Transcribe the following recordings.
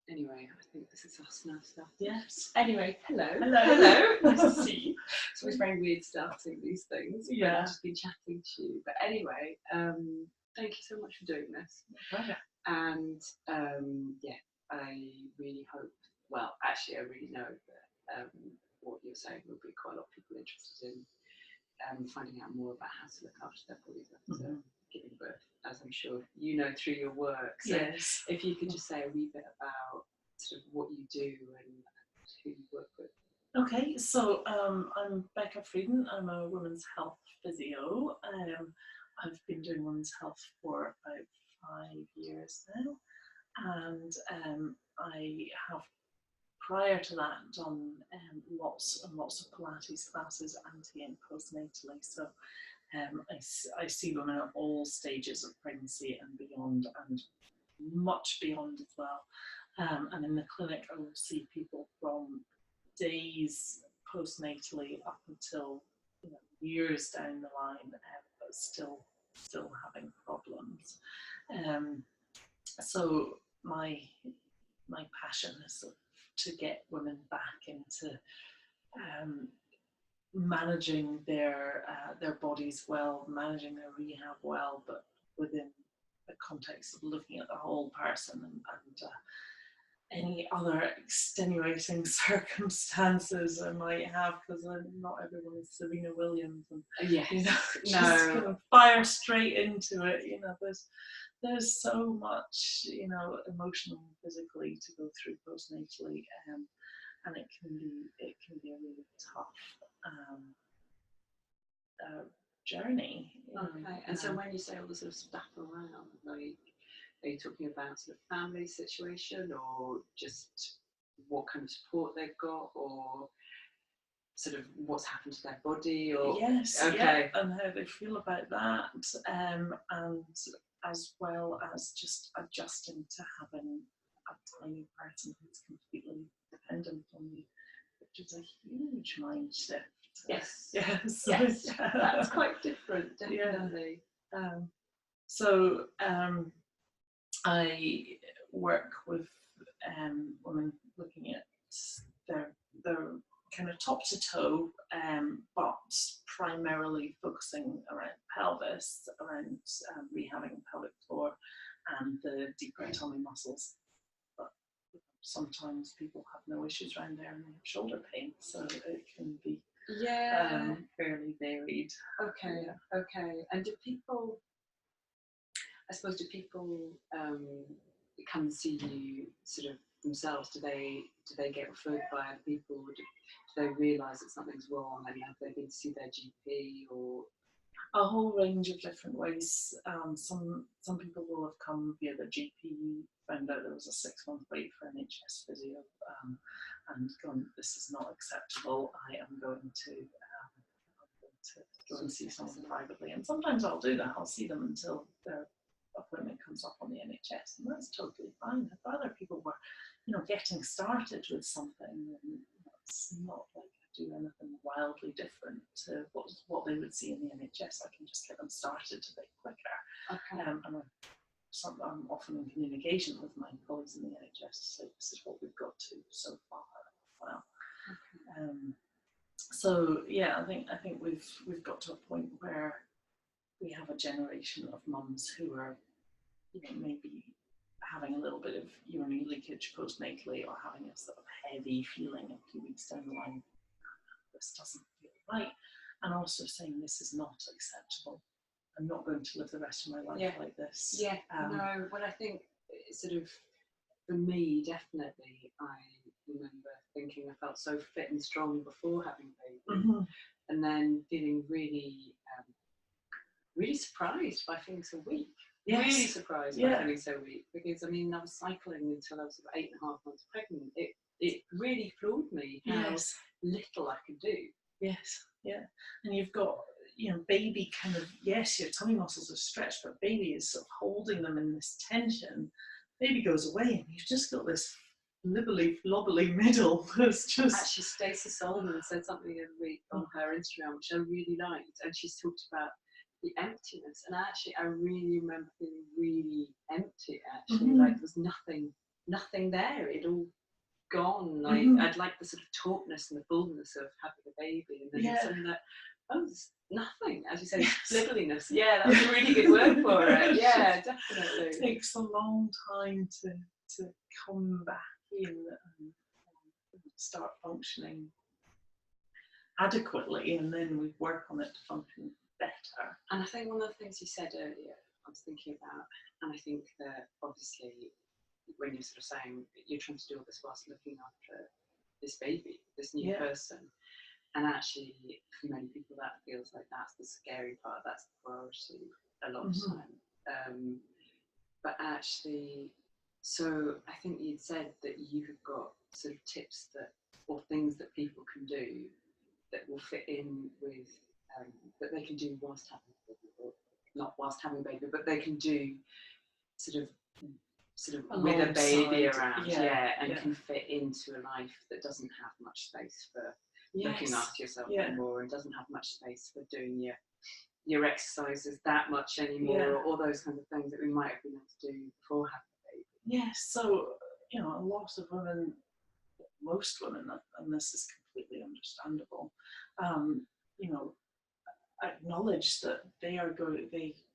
Anyway, I think this is us now stuff. Yes. Anyway, hello. Nice to see you. It's always very weird starting these things. Yeah. I've just been chatting to you. But anyway, thank you so much for doing this. Pleasure. And I really hope, well, actually, I really know that what you're saying will be quite a lot of people interested in finding out more about how to look after their bodies after giving birth, as I'm sure you know through your work. So yes. if you could just say a wee bit about sort of what you do and who you work with. Okay, so I'm Becca Freeden. I'm a women's health physio. I've been doing women's health for about 5 years now, and I have prior to that done lots and lots of Pilates classes anti and postnatally. So I see women at all stages of pregnancy and beyond, and much beyond as well. And in the clinic, I will see people from days postnatally up until years down the line, but still having problems. So my passion is to get women back into managing their bodies well, managing their rehab well, but within the context of looking at the whole person and any other extenuating circumstances I might have, because not everyone is Serena Williams and just kind of fire straight into it. There's so much emotionally and physically to go through postnatally, and it can be a really tough journey. Okay, and so when you say all the sort of stuff around, like, are you talking about sort of family situation, or just what kind of support they've got, or sort of what's happened to their body? Or yes, okay, and how they feel about that, and as well as just adjusting to having a tiny person who's completely dependent on you, which is a huge mind shift. Yes. That's quite different, definitely. I work with women looking at their kind of top to toe, but primarily focusing around pelvis, around rehabbing the pelvic floor and the deeper tummy muscles. But sometimes people have no issues around there and they have shoulder pain, so it can be fairly varied. Okay. And do people come and see you sort of themselves? Do they get referred by other people? Do they realise that something's wrong, and have they been to see their GP, or a whole range of different ways? Some people will have come via their GP, found out there was a 6-month wait for NHS physio, and gone, this is not acceptable. I am going to go and see someone privately, and sometimes I'll do that. I'll see them until their appointment comes up on the NHS, and that's totally fine. If other people were, getting started with something, and it's not like I do anything wildly different to what they would see in the NHS. I can just get them started a bit quicker. Okay. And I'm often in communication with my colleagues in the NHS to say this is what we've got to so far. Well, so yeah, I think we've got to a point where we have a generation of mums who are, maybe having a little bit of urinary leakage postnatally, or having a sort of heavy feeling a few weeks down the line. This doesn't feel right, and also saying this is not acceptable. I'm not going to live the rest of my life like this. Yeah, no. Well, I think sort of for me, definitely, I remember thinking I felt so fit and strong before having a baby, and then feeling really, really surprised by feeling so weak. Yes. Really surprised by feeling so weak, because I was cycling until I was about 8.5 months pregnant. It really floored me how little I could do. Yes, yeah, and you've got baby kind of, yes, your tummy muscles are stretched, but baby is sort of holding them in this tension. Baby goes away, and you've just got this libbly flobbly middle. It's just actually Stacey Solomon said something the other week on her Instagram, which I really liked, and she's talked about the emptiness, and actually I really remember feeling really empty, actually, like there was nothing nothing there. It'd all gone. I'd like the sort of tautness and the fullness of having a baby, and then suddenly like, oh, there's nothing, as you say, sliveliness. Yeah, that's a really good word for it. Yeah, definitely. It takes a long time to come back in and start functioning adequately, and then we work on it to function better. And I think one of the things you said earlier, I was thinking about, and I think that obviously when you're sort of saying you're trying to do all this whilst looking after this baby, this new person, and actually for many people that feels like that's the scary part, that's the priority a lot of time. But actually, so I think you'd said that you have got sort of tips that, or things that people can do that will fit in with, that they can do whilst having a baby, or not whilst having a baby, but they can do sort of with a baby around, and can fit into a life that doesn't have much space for looking after yourself anymore, and doesn't have much space for doing your exercises that much anymore, or all those kinds of things that we might have been able to do before having a baby. Yes, so a lot of women, most women, and this is completely understandable, acknowledge that they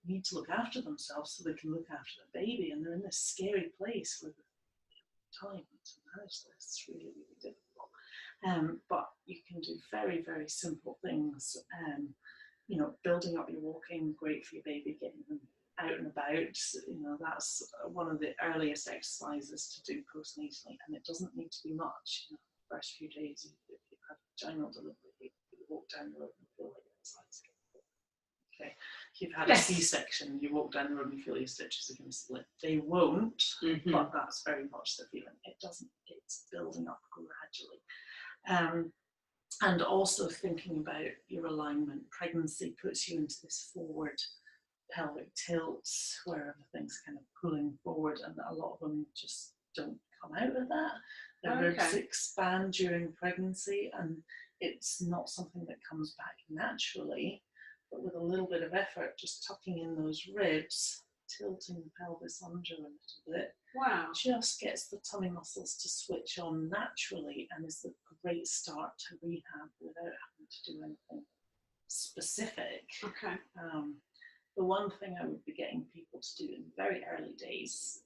need to look after themselves so they can look after the baby, and they're in this scary place where they have time to manage this. It's really, really difficult. But you can do very, very simple things. Building up your walking, great for your baby, getting them out and about. That's one of the earliest exercises to do postnatally, and it doesn't need to be much. The first few days, if you've had vaginal delivery, you walk down the road and feel like exercise. Okay. If you've had a C-section, you walk down the road and feel your stitches are going to split. They won't, but that's very much the feeling. It's building up gradually. And also thinking about your alignment. Pregnancy puts you into this forward pelvic tilt where everything's kind of pulling forward, and a lot of women just don't come out of that. Their ribs expand during pregnancy, and it's not something that comes back naturally, but with a little bit of effort, just tucking in those ribs, tilting the pelvis under a little bit, just gets the tummy muscles to switch on naturally, and is a great start to rehab without having to do anything specific. The one thing I would be getting people to do in very early days,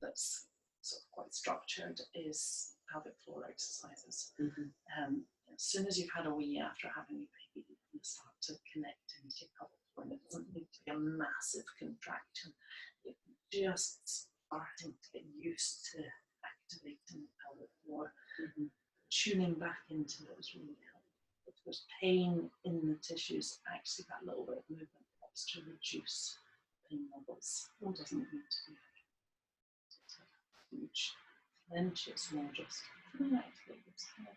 that's sort of quite structured, is pelvic floor exercises. As soon as you've had a wee after having a baby, you can start to connect into your pelvic floor, and it doesn't need to be a massive contraction. You're just starting to get used to activating the pelvic floor. Tuning back into it is really helpful. If there's pain in the tissues, actually that little bit of movement helps to reduce pain levels. It doesn't need to be a huge clench, it's more just can I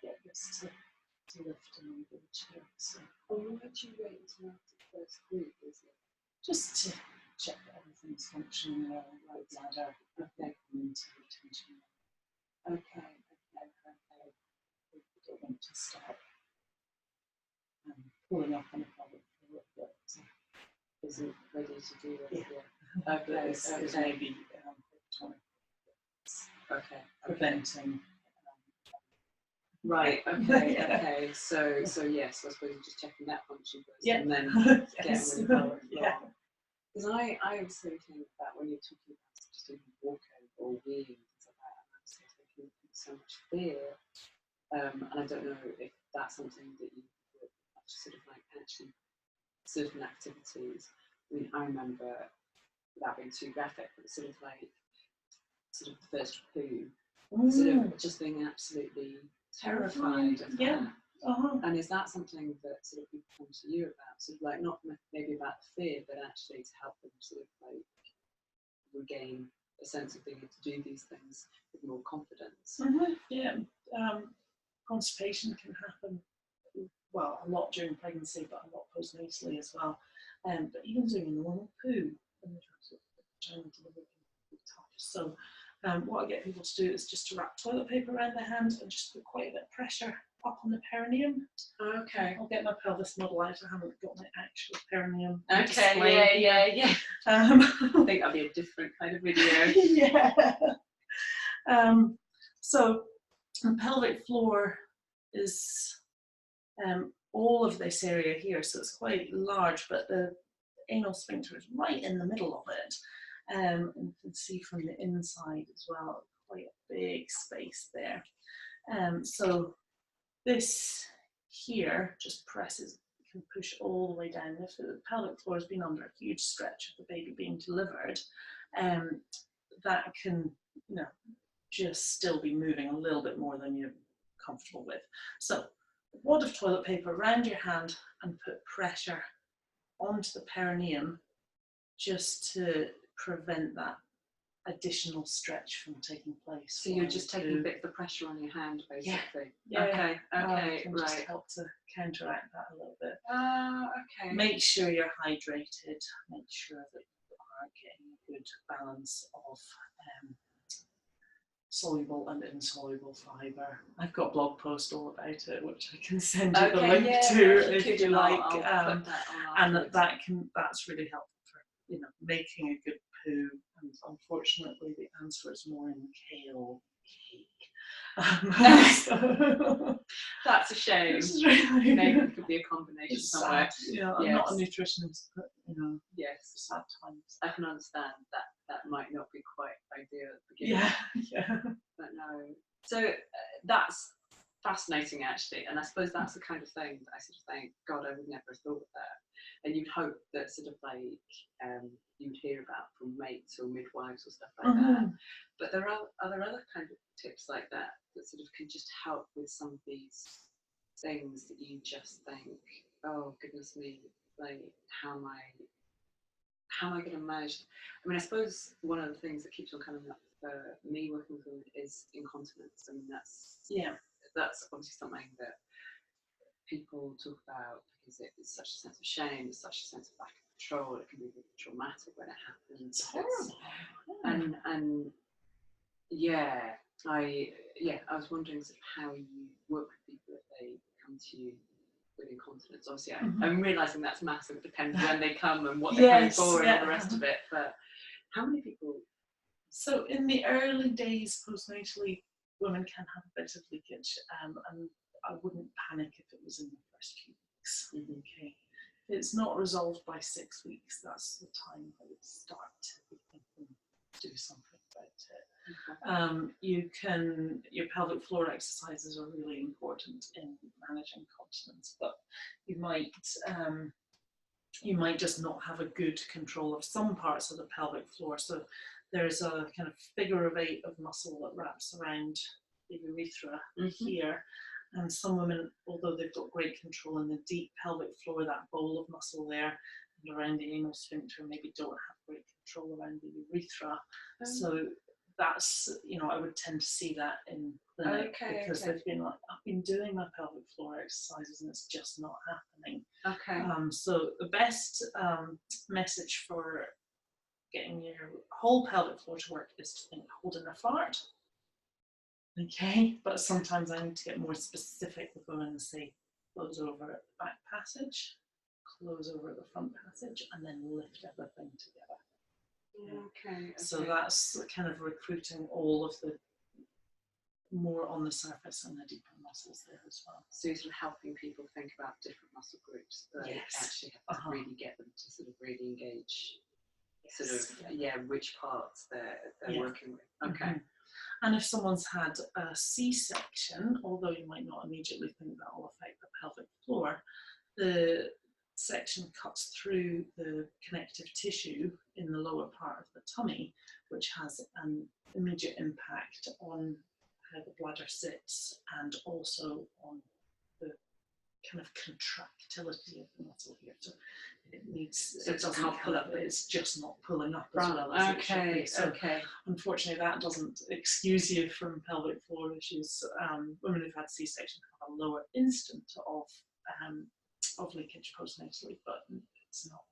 get this to lift and move the chair. So, why do you wait until after the first group, is it? Just to check that everything's functioning well, right bladder, into retention. Okay. We don't want to start pulling up on a pelvic floor that isn't ready to do it. Is maybe preventing. So yes, I suppose you're just checking that function first, and then getting rid of the pelvic floor. Because I was thinking that when you're talking about just even walking or weeing and stuff like that, I was thinking so much fear, and I don't know if that's something that you would sort of like actually certain activities. I mean, I remember, without being too graphic, but sort of the first poo, sort of just being absolutely terrified of that. And is that something that sort of people come to you about, sort of like not maybe about fear, but actually to help them sort of like regain a sense of being able to do these things with more confidence? Constipation can happen, well, a lot during pregnancy, but a lot postnatally as well. But even doing a normal poo when you're trying to deliver can be tough. So what I get people to do is just to wrap toilet paper around their hands and just put quite a bit of pressure up on the perineum. I'll get my pelvis model out. I haven't got my actual perineum. I think that'll be a different kind of video. So the pelvic floor is all of this area here, so it's quite large, but the anal sphincter is right in the middle of it. And you can see from the inside as well, quite a big space there. So this here just presses, can push all the way down. If the pelvic floor has been under a huge stretch of the baby being delivered, that can, just still be moving a little bit more than you're comfortable with. So a wad of toilet paper around your hand and put pressure onto the perineum just to prevent that additional stretch from taking place. So you're just taking a bit of the pressure on your hand, basically. Yeah. Okay. Can Right. just help to counteract that a little bit. Okay. Make sure you're hydrated. Make sure that you are getting a good balance of soluble and insoluble fibre. I've got a blog post all about it, which I can send you the link to if you like. I'll and that's really helpful for making a good poo. And unfortunately, the answer is more in kale cake. That's a shame. Really, maybe it could be a combination somewhere. I'm not a nutritionist, but yes, sad times. I can understand that might not be quite ideal at the beginning. Yeah. But no. So that's fascinating, actually, and I suppose that's the kind of thing that I sort of think, God, I would never have thought of that. And you'd hope that sort of like you'd hear about from mates or midwives or stuff like that. But there are other kind of tips like that sort of can just help with some of these things that you just think, oh goodness me, like how am I going to manage? I mean, I suppose one of the things that keeps on coming up for me working with women is incontinence. I mean, that's obviously something that people talk about because it's such a sense of shame, it's such a sense of lack of control. It can be really traumatic when it happens. It's horrible. And I was wondering sort of how you work with people if they come to you with incontinence. Obviously, I'm realising that's massive. It depends when they come and what they're coming for and all the rest of it. But how many people? So in the early days postnatally, women can have a bit of leakage, and I wouldn't panic if it was in the first few weeks. Okay, if it's not resolved by 6 weeks, that's the time I would start to do something about it. Your pelvic floor exercises are really important in managing continence, but you might just not have a good control of some parts of the pelvic floor. So there's a kind of figure of 8 of muscle that wraps around the urethra here. And some women, although they've got great control in the deep pelvic floor, that bowl of muscle there and around the anal sphincter, maybe don't have great control around the urethra. So that's, I would tend to see that in clinic because they've been like, I've been doing my pelvic floor exercises and it's just not happening. So the best message for getting your whole pelvic floor to work is to think holding a fart. Okay, but sometimes I need to get more specific with women and say close over at the back passage, close over at the front passage, and then lift everything together. Okay. So that's kind of recruiting all of the more on the surface and the deeper muscles there as well. So you're sort of helping people think about different muscle groups that actually have to really get them to sort of really engage sort of which parts they're working with. Okay. And if someone's had a C-section, although you might not immediately think that will affect the pelvic floor, the section cuts through the connective tissue in the lower part of the tummy, which has an immediate impact on how the bladder sits and also on the kind of contractility of the muscle here. So it doesn't pull up, it's just not pulling up as well as it should be. So unfortunately that doesn't excuse you from pelvic floor issues. Women who've had C-section have a lower instant of leakage postnatally, but it's not.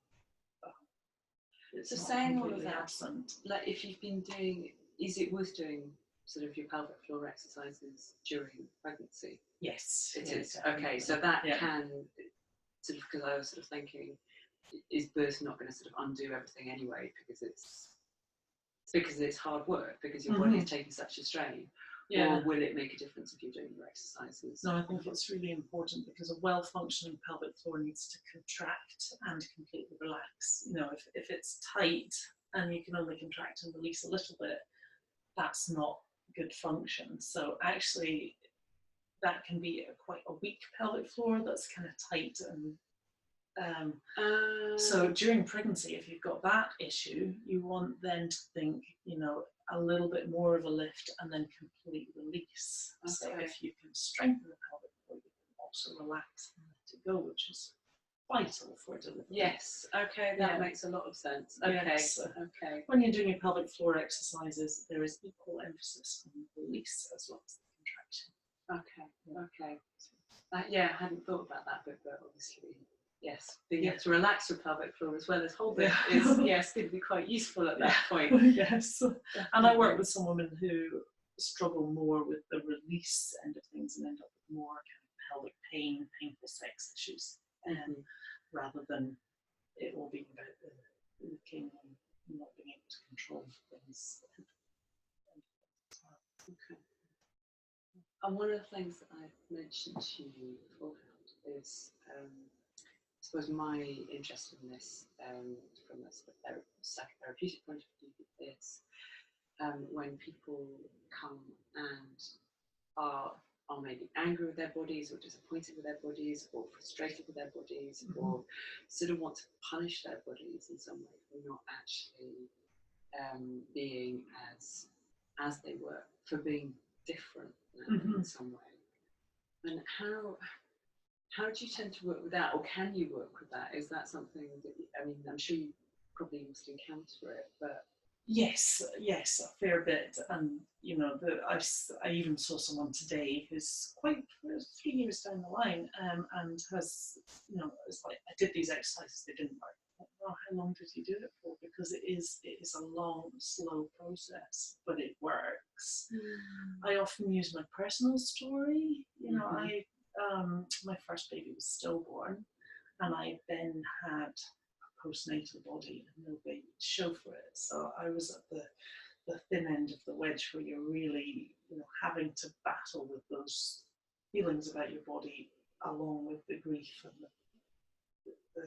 So saying all of that, absent. Like if you've been doing, is it worth doing sort of your pelvic floor exercises during pregnancy? Yes, it is. Definitely. Okay, so that can sort of, because I was sort of thinking, is birth not going to sort of undo everything anyway because it's because it's hard work, because your body is taking such a strain? Or will it make a difference if you're doing your exercises? No, I think it's really important, because a well-functioning pelvic floor needs to contract and completely relax. You know, if it's tight and you can only contract and release a little bit, that's not good function. So actually, that can be quite a weak pelvic floor that's kind of tight. And so during pregnancy, if you've got that issue, you want then to think, you know, a little bit more of a lift and then complete release. Okay. So if you can strengthen the pelvic floor, you can also relax and let it go, which is vital for delivery. Yes, okay, that makes a lot of sense. Okay, yes. Okay. When you're doing your pelvic floor exercises, there is equal emphasis on release as well as the contraction. Okay. Yeah, I hadn't thought about that, but obviously, yes, being able to relax your pelvic floor as well as hold it is going to be quite useful at that point. Yes, and I work with some women who struggle more with the release end of things and end up with more kind of pelvic pain, painful sex issues, rather than it all being about the leaking and not being able to control things. Okay. And one of the things that I've mentioned to you beforehand is, I suppose, my interest in this from a psychotherapeutic point of view is when people come and are maybe angry with their bodies, or disappointed with their bodies, or frustrated with their bodies, or sort of want to punish their bodies in some way for not actually being as they were, for being different in some way. And how do you tend to work with that, or can you work with that? Is that something that I'm sure you probably must encounter it, but yes, a fair bit. And you know, I even saw someone today who's quite 3 years down the line, and has, you know, it's like, I did these exercises, they didn't work. Well, how long did you do it for? Because it is a long, slow process, but it works. I often use my personal story. You know, my first baby was stillborn, and I then had a postnatal body and no baby to show for it. So I was at the thin end of the wedge, where you're really, you know, having to battle with those feelings about your body, along with the grief and the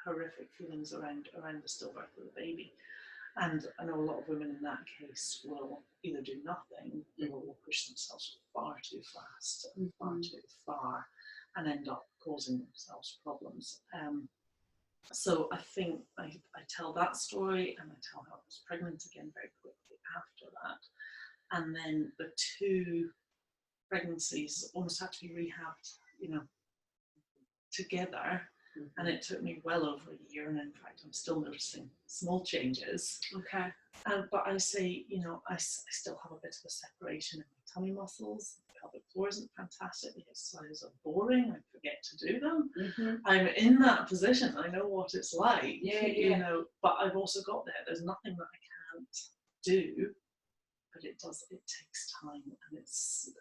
horrific feelings around the stillbirth of the baby. And I know a lot of women in that case will either do nothing, or will push themselves far too fast and far too far, and end up causing themselves problems. So I think I tell that story, and I tell how I was pregnant again very quickly after that. And then the two pregnancies almost had to be rehabbed, you know, together. And it took me well over a year, and in fact I'm still noticing small changes. Okay. But I say, you know, I still have a bit of a separation in my tummy muscles. The pelvic floor isn't fantastic. The exercises are boring. I forget to do them. I'm in that position. I know what it's like. You know, but I've also got there. There's nothing that I can't do, but it takes time, and it's,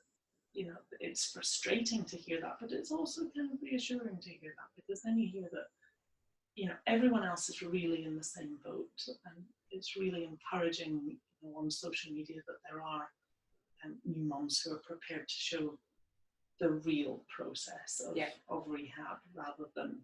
you know, it's frustrating to hear that, but it's also kind of reassuring to hear that, because then you hear that, you know, everyone else is really in the same boat, and it's really encouraging, you know, on social media that there are new mums who are prepared to show the real process of rehab, rather than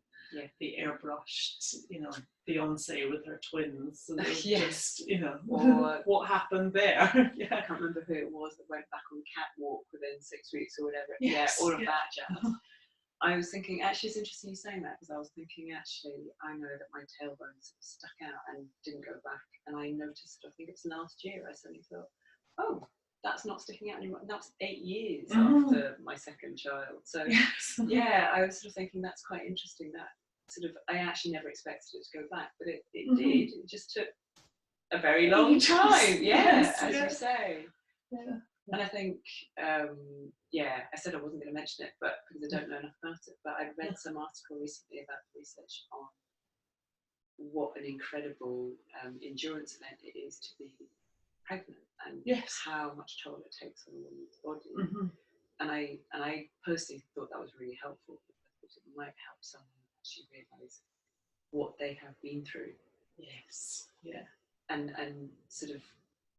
the airbrushed, you know, Beyonce with her twins. So just, you know, or what happened there. I can't remember who it was that went back on the catwalk within 6 weeks or whatever. All of that jazz. I was thinking, actually, it's interesting you saying that, because I was thinking, actually, I know that my tailbones stuck out and didn't go back. And I noticed, I think it's last year, I suddenly thought, oh, that's not sticking out anymore. That's 8 years after my second child. So, I was sort of thinking that's quite interesting, that sort of, I actually never expected it to go back, but it did. It just took a very long time. As you say. Yeah. And I think, I said I wasn't going to mention it, but because I don't know enough about it, but I read some article recently about the research on what an incredible endurance event it is to be pregnant, and how much toll it takes on a woman's body. And I personally thought that was really helpful, because it might help someone actually realise what they have been through. Yes. Yeah. And sort of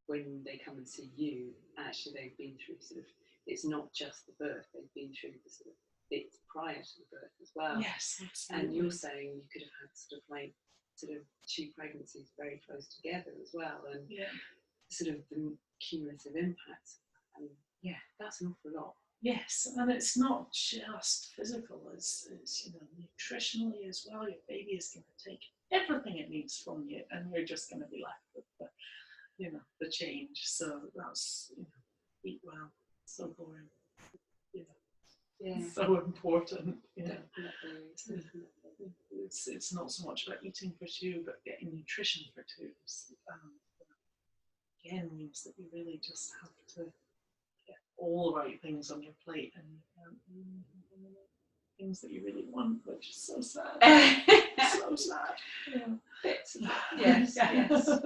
when they come and see you, actually they've been through sort of, it's not just the birth, they've been through the sort of bits prior to the birth as well. Yes, absolutely. And you're saying you could have had sort of like sort of 2 pregnancies very close together as well, and sort of the cumulative impact. And yeah, that's an awful lot. Yes, and it's not just physical, it's nutritionally as well. Your baby is going to take everything it needs from you, and you're just going to be left with the change. So that's, eat well, so boring, so important. Definitely. It's not so much about eating for 2, but getting nutrition for 2. Again, means that you really just have to get all the right things on your plate, and things that you really want, which is so sad. So sad. Yes. No, definitely.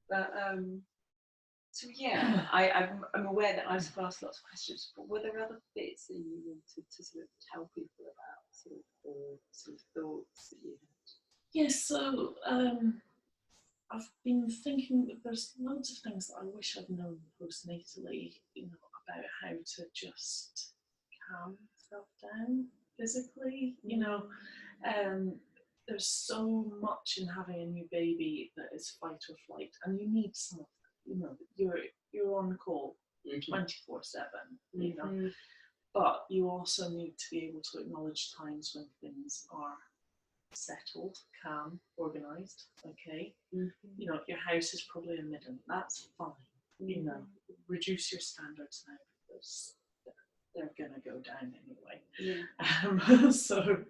But so yeah, I'm aware that I've asked lots of questions, but were there other bits that you wanted to sort of tell people about, or sort of thoughts that you had? Yes, so I've been thinking that there's loads of things that I wish I'd known postnatally, about how to just calm myself down physically. There's so much in having a new baby that is fight or flight, and you need some of that. You're on call 24/7, but you also need to be able to acknowledge times when things are settled, calm, organised. Okay, if your house is probably a midden, that's fine. Reduce your standards now, because they're gonna go down anyway. So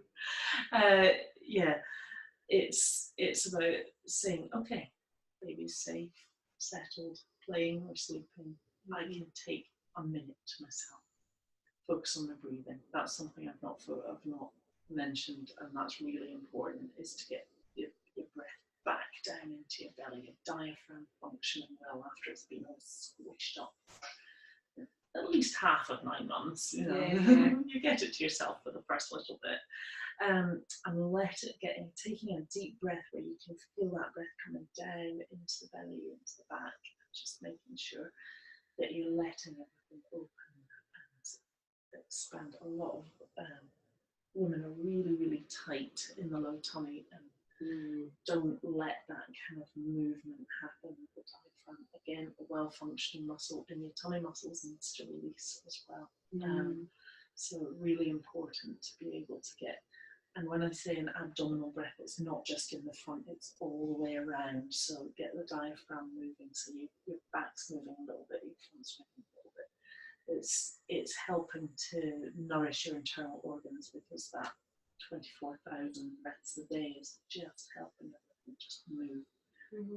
it's about saying, okay, baby's safe, settled, playing or sleeping. I can take a minute to myself. Focus on the breathing. That's something I've not mentioned, and that's really important, is to get your breath back down into your belly, your diaphragm functioning well after it's been all squished up at least half of 9 months. You get it to yourself for the first little bit, and let it get in, taking a deep breath where you can feel that breath coming down into the belly, into the back, just making sure that you're letting everything open and expand. A lot of women are really, really tight in the low tummy and don't let that kind of movement happen. The diaphragm, again, a well-functioning muscle in your tummy muscles, needs to release as well. So really important to be able to get. And when I say an abdominal breath, it's not just in the front, it's all the way around. So get the diaphragm moving, so your back's moving a little bit, your front's moving a little bit. It's helping to nourish your internal organs, because that 24,000 breaths a day is just helping everything just move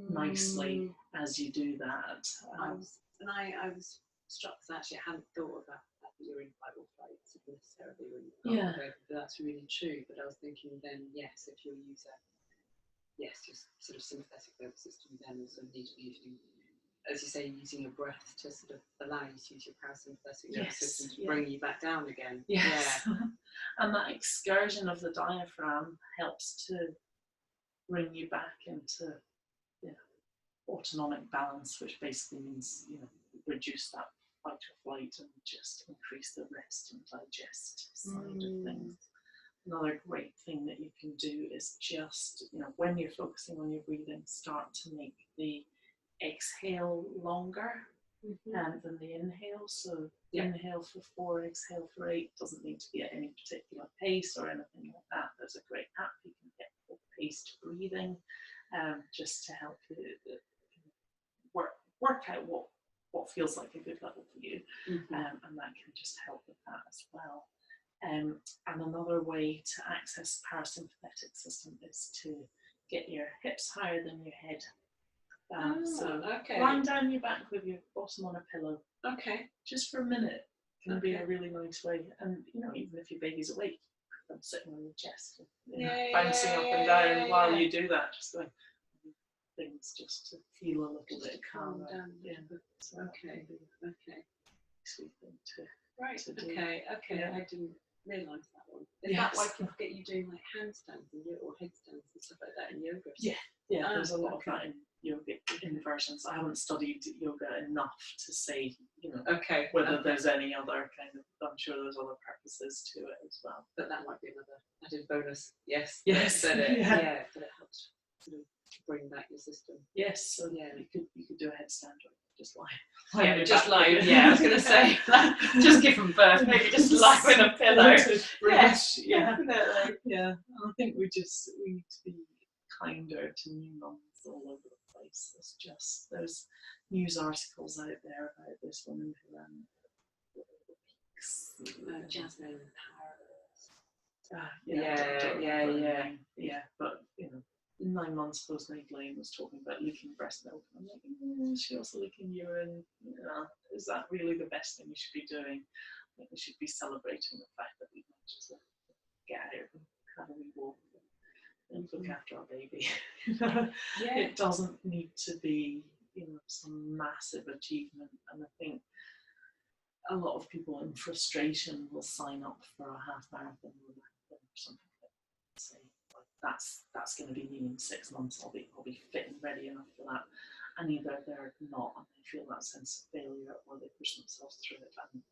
nicely as you do that. I was struck, because actually I hadn't thought about that you're in fight or flight necessarily when you've got the baby, but that's really true. But I was thinking then, yes, if you'll use your sort of sympathetic nervous system, then also need to be using, as you say, using your breath to sort of allow you to use your parasympathetic nervous system to bring you back down again. And that excursion of the diaphragm helps to bring you back into autonomic balance, which basically means reduce that fight or flight and just increase the rest and digest side of things. Another great thing that you can do is just, when you're focusing on your breathing, start to make the exhale longer than the inhale. So inhale for 4, exhale for 8. Doesn't need to be at any particular pace or anything like that. There's a great app you can get called paced breathing, just to help you work out what feels like a good level for you, and that can just help with that as well. And another way to access the parasympathetic system is to get your hips higher than your head. Lying down your back with your bottom on a pillow, just for a minute, can be a really nice way. And even if your baby's awake, them sitting on your chest, bouncing up and down while you do that, just going things just to feel a little bit calmer. So sweet thing to do. I didn't realise that one. Is that why people get you doing like handstands and or headstands and stuff like that in yoga? Yeah, there's a lot of that in yoga inversions. I haven't studied yoga enough to say, whether there's any other kind of, I'm sure there's other purposes to it as well. But that might be another added bonus. Yes. Yes. But it helps sort of bring back your system. Yes. So you could do a headstand or just lie. Just lie. Yeah, I was going to say, just give them birth. Maybe just lie with a pillow. Yes. Yeah. Definitely. Yeah. And I think we need to be kinder to new mums all over the place. There's news articles out there about this woman who ran Jasmine Paris. But 9 months postnatally and was talking about leaking breast milk. I'm like, she also leaking urine. Is that really the best thing we should be doing? I think we should be celebrating the fact that we might just get out and have a wee walk and look after our baby. It doesn't need to be some massive achievement, and I think a lot of people in frustration will sign up for a half marathon or something like that. Say, that's going to be me in 6 months. I'll be fit and ready enough for that. And either they're not, and they feel that sense of failure, or they push themselves through it and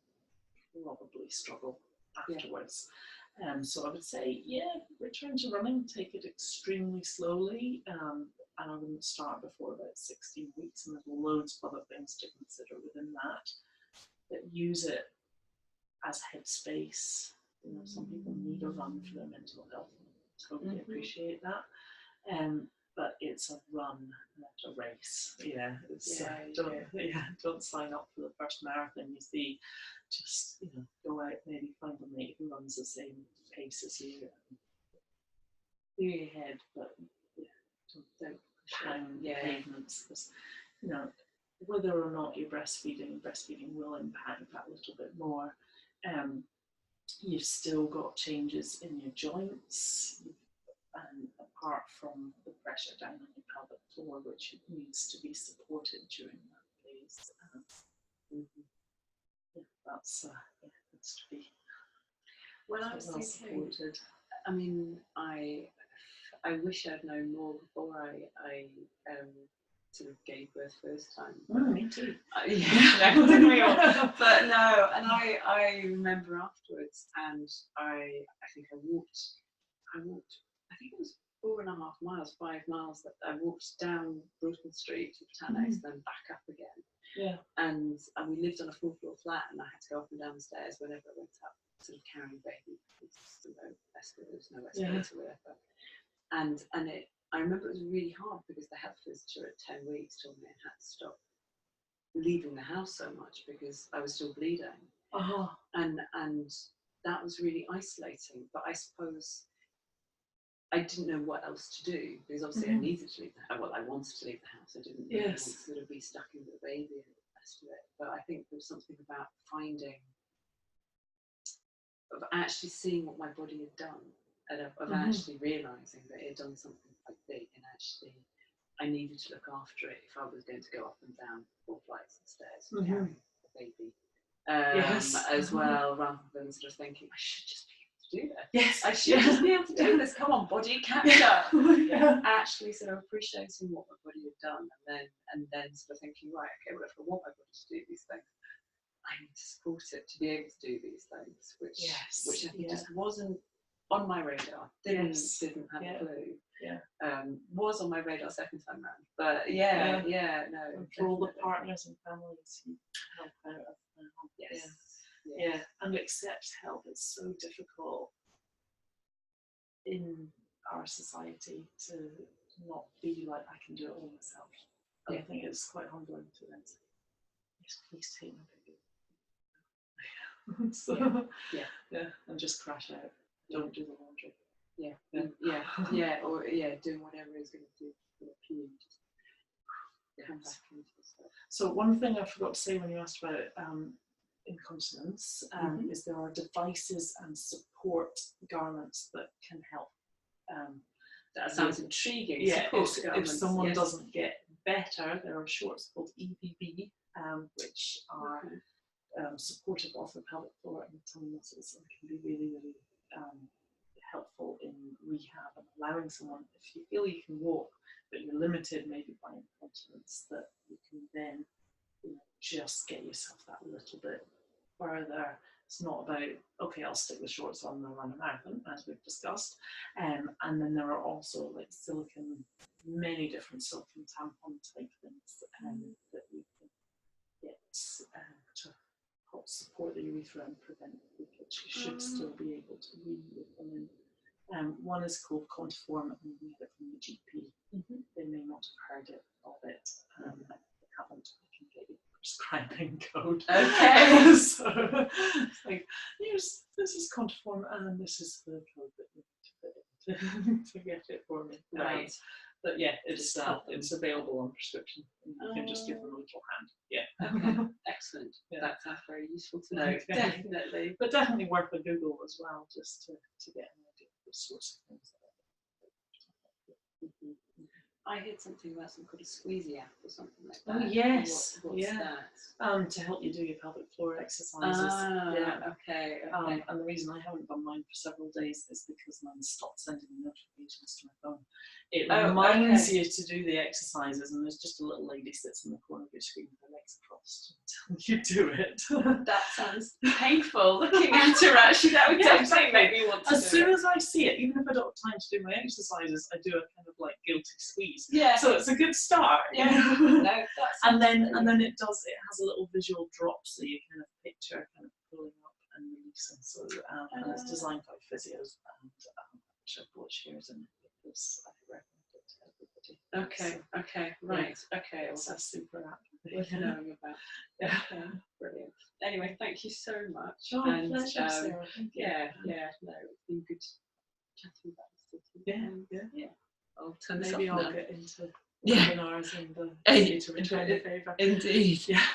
probably struggle afterwards. So I would say, return to running, take it extremely slowly, and I wouldn't start before about 16 weeks, and there's loads of other things to consider within that use it as headspace. Some people need a run for their mental health. Totally appreciate that. But it's a run, not a race. Don't sign up for the first marathon you see. Just go out, maybe find a mate who runs the same pace as you. Do your head, but don't pound the pavements, because whether or not you're breastfeeding will impact that a little bit more. You've still got changes in your joints, and apart from the pressure down on your pelvic floor, which needs to be supported during that phase. That's to be well supported. I mean, I wish I'd known more before I sort of gave birth first time. Me too. Didn't we all? But no, and I remember afterwards, and I think I walked. I think it was 4.5 miles, 5 miles. That I walked down Broughton Street to Britannics, then back up again. Yeah. And we lived on a 4-floor flat, and I had to go up and down the stairs whenever I went up, sort of carrying baby. There's no escalator, whatever. And I remember it was really hard because the health visitor at 10 weeks told me I had to stop leaving the house so much because I was still bleeding. And that was really isolating. But I suppose I didn't know what else to do because obviously I needed to leave the house. Well, I wanted to leave the house. I didn't really want to sort of be stuck in with the baby and the rest of it. But I think there was something about of actually seeing what my body had done. Of actually realising that it had done something quite big, and actually I needed to look after it if I was going to go up and down 4 flights of stairs and carry the baby as well, rather than sort of thinking I should just be able to do this. Yes, I should just be able to do this. Come on, body, catch up. Actually, sort of appreciating what my body had done, and then sort of thinking, right, okay, well, if I want my body to do these things, I need to support it to be able to do these things, which I think just wasn't on my radar. Didn't have a clue. Was on my radar second time round, but no. And for all the partners and families who help out. And accept help. It's so difficult in our society to not be like I can do it all myself. And I think it's quite humbling to then say, yes, please take my baby. And just crash out. Don't do the laundry. Or doing whatever is going to do for the pee. Just come back into the stuff. So one thing I forgot to say when you asked about incontinence is there are devices and support garments that can help. That sounds intriguing. If someone doesn't get better, there are shorts called EBB, which are supportive of the pelvic floor and the tummy muscles, and can be really, really helpful in rehab and allowing someone, if you feel you can walk, but you're limited maybe by incontinence, that you can then just get yourself that little bit further. It's not about, okay, I'll stick the shorts on and run a marathon, as we've discussed. And then there are also like many different silicone tampon type things that we can get to help support the urethra and prevent leakage. You should still be able to wee with women. One is called Conform, and we get it from the GP. They may not have heard of it. If they haven't, I can get you a prescribing code. Okay. So it's like, this is Conform, and this is the code that you need to put in to get it for me. Right. But yeah, it's available on prescription. You can just give them a little hand. Yeah. Okay. Excellent. Yeah. That's very useful to know. Okay. Definitely. But definitely worth a Google as well, just to get an idea of the sorts of things. I heard something about some kind of squeezy app or something like Oh that. yes, What's that? To help you do your pelvic floor exercises. Okay. And the reason I haven't done mine for several days is because mine stopped sending notifications to my phone. It reminds you to do the exercises, and there's just a little lady sits in the corner of your screen with her legs crossed until you do it. That sounds painful. Looking at her, actually, that would definitely make me want to. As soon as I see it, even if I don't have time to do my exercises, I do a kind of like guilty squeeze. Yeah. So it's a good start. Yeah. No, and then it has a little visual drop, so you kind of picture kind of pulling up and releasing. So and it's designed by physios, and which I've bought shares in because I recommend it to everybody. Okay. Right. Okay. It's a super app. Worth knowing about. Yeah. Okay. Brilliant. Anyway, thank you so much. Oh, pleasure, Sarah. Thank you. Yeah. No, it's been good chatting about this. Yeah. Maybe I'll get into webinars and to return the favour. Indeed. Yeah.